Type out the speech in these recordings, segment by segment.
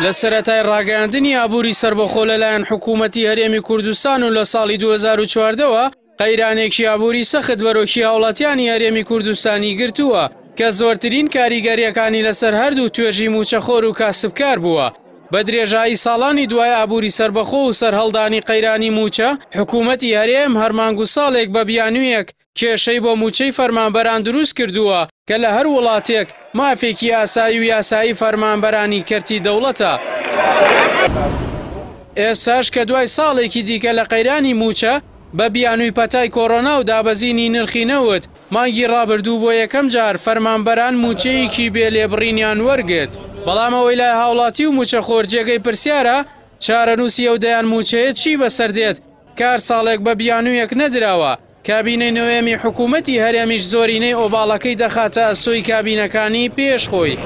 لە سەرەتای ڕاگەاندنی ئابووری سەربەخۆ لەلایەن حکوومەتی هەرێمی کوردستان و لە ساڵی 2014ەوە قەیرانێکی ئابووری سەخت بەرۆکی هاوڵاتیانی هەرێمی کوردستانی گرتووە کە زۆرترین کاریگەریەکانی لەسەر هەردوو توێژی موچەخۆر و کاسبکار بووە. بە درێژایی ساڵانی دوای ئابووری سەربەخۆ و سەرهەڵدانی قەیرانی موچە، حکوومەتی هەرێم هەر مانگ و ساڵێک بە بیانوویەک کێشەی بۆ موچەی فەرمانبەران دروست کردووە کە لە هەر وڵاتێک مافێکی ئاسایی و یاسایی فەرمانبەرانی کەرتی دەوڵەتە. ئێستاش کە دوای ساڵێکی دیکە لە قەیرانی موچە بە بیانووی پەتای کۆڕۆنا و دابەزینی نرخی نەوت، مانگی ڕابردوو بۆ یەکەم جار فەرمانبەران موچەیەکی بێلێبڕینیان وەرگرت. بەڵام ئەوەی لای هاوڵاتی و موچەخۆر جێگەی پرسیارە چارەنووسی ئەو دەیان موچەیە چی بەسەردێت کار ساڵێک بە بیانوویەک نەدراوە. کابینەی نوێمی حکوومەتی هەرێمیش زۆرینەی ئۆباڵەکەی دەخاتە ئەسۆی کابینەکانی پێشخۆی.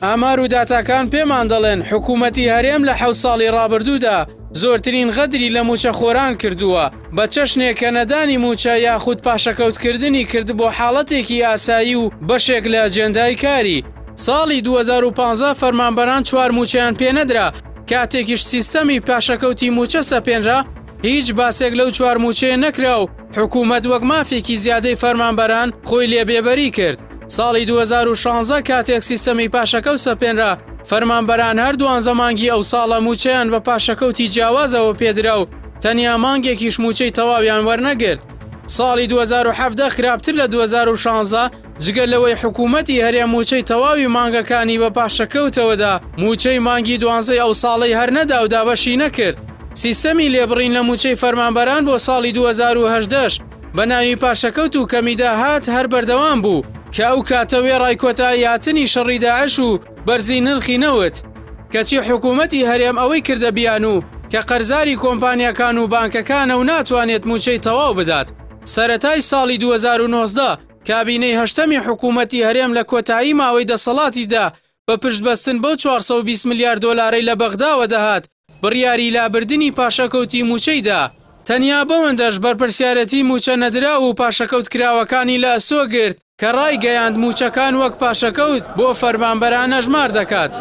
ئامار و داتاکان پێمان دەڵێن حکوومەتی هەرێم لە 7 ساڵی ڕابردوودا زۆرترین غەدری لە موچەخۆران کردووە، بە چەشنێک کە نەدانی موچە یاخود پاشەکەوتکردنی کرد بۆ حاڵەتێکی ئاسایی و بەشێک لە ئەجێندای کاری. ساڵی 2015 فەرمانبەران 4 موچەیان پێنەدرا، کاتێکیش سیستەمی پاشەکەوتی موچە سەپێنرا هیچ باسێک لەو 4 موچەیە نەکرا و حکوومەت وەک مافێکی زیادەی فەرمانبەران خۆی لێبێبەری کرد. ساڵی 2016 کاتێک سیستەمی پاشەکەوت سەپێنرا، فەرمانبەران هەردووان زەمانگی ئەو ساڵە موچەیان بە پاشەکەوتی جیاوازەوە پێدرا و تەنیا مانگێکیش موچەی تەواویان وەرنەگرت. ساڵی 2017 خراپتر لە 2016 جگەل لەوەی حکوومەتی هەرێم موچەی تەواوی مانگەکانی بە پاشەکەوتەوەدا، موچەی مانگی 12 ئەو ساڵەی هەرنەدا و دابەشی نەکرد. سیستەمی لێبڕین لە موچەی فەرمانبەران بۆ ساڵی 2018 بە ناوی پاشەکەوت و کەمیدا هات هەر بەردەوام بوو کە ئەو کاتە وێڕای کۆتایی هاتنی شەڕی داعش و بەرزی نرخی نەوت. کەچی حکوومەتی هەرێم ئەوەی کردە بیانوو کە قەرزاری کۆمپانیەکان و بانکەکانە و ناتوانێت موچەی تەواو بدات. سەرەتای ساڵی 2019 کابینەی هەشتەمی حکوومەتی هەرێم لە کۆتایی ماوەی دەسەڵاتیدا بە پشتبەستن بەو 420 میلیارد دۆلاری لە بەغداوە دەهات بڕیاری لابردنی پاشەکەوتی موچەیدا. تەنیا بەوەندەش بەرپرسیارەتی موچە نەدرا و پاشەکەوت کراوەکانی لە ئەسۆ گرت کە ڕایگەیاند موچەکان وەک پاشەکەوت بۆ فەرمانبەران ژمار دەکات.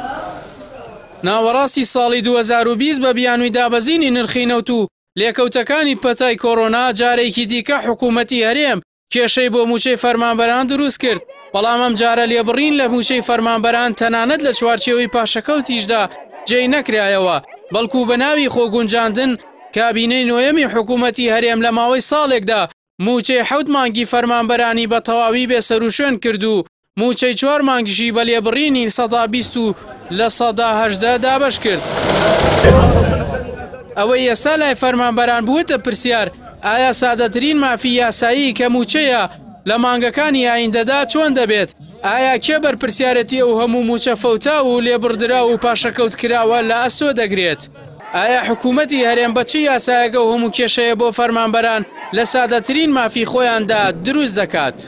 ناوەڕاستی ساڵی 2020 بە بیانووی دابەزینی نرخی نەوت و لێکەوتەکانی پەتای کۆڕۆنا جارێکی دیکە حکوومەتی هەرێم کێشەی بۆ موچەی فەرمانبەران دروست کرد. بەڵام ئەم جارە لێبڕین لە موچەی فەرمانبەران تەنانەت لە چوارچێوەی پاشەکەوتیشدا جێی نەکرایەوە، بەڵکو بە ناوی خۆگونجاندن کابینەی نوێمی حکوومەتی هەرێم لە ماوەی ساڵێکدا موچەی 7 مانگی فەرمانبەرانی بە تەواوی بێسەروشوێن کرد و موچەی 4 مانگیشی بە لێبڕینی 120 و لە 118 دابەش کرد. ئەوەی ئێستا لای فەرمانبەران بووتە پرسیار ئایا سادەترین مافی یاسایی کە موچەیە لە مانگەکانی ئایندەدا چۆن دەبێت؟ ئایا کێ بەرپرسیارەتی ئەو هەموو موچە فەوتا و لێبڕدرا و پاشەکەوت کراوە لە ئەسۆ دەگرێت؟ ئایا حکوومەتی هەرێم بەچی یاسایەکە و هەموو کێشەیە بۆ فەرمانبەران لە سادەترین مافی خۆیاندا دروست دەکات؟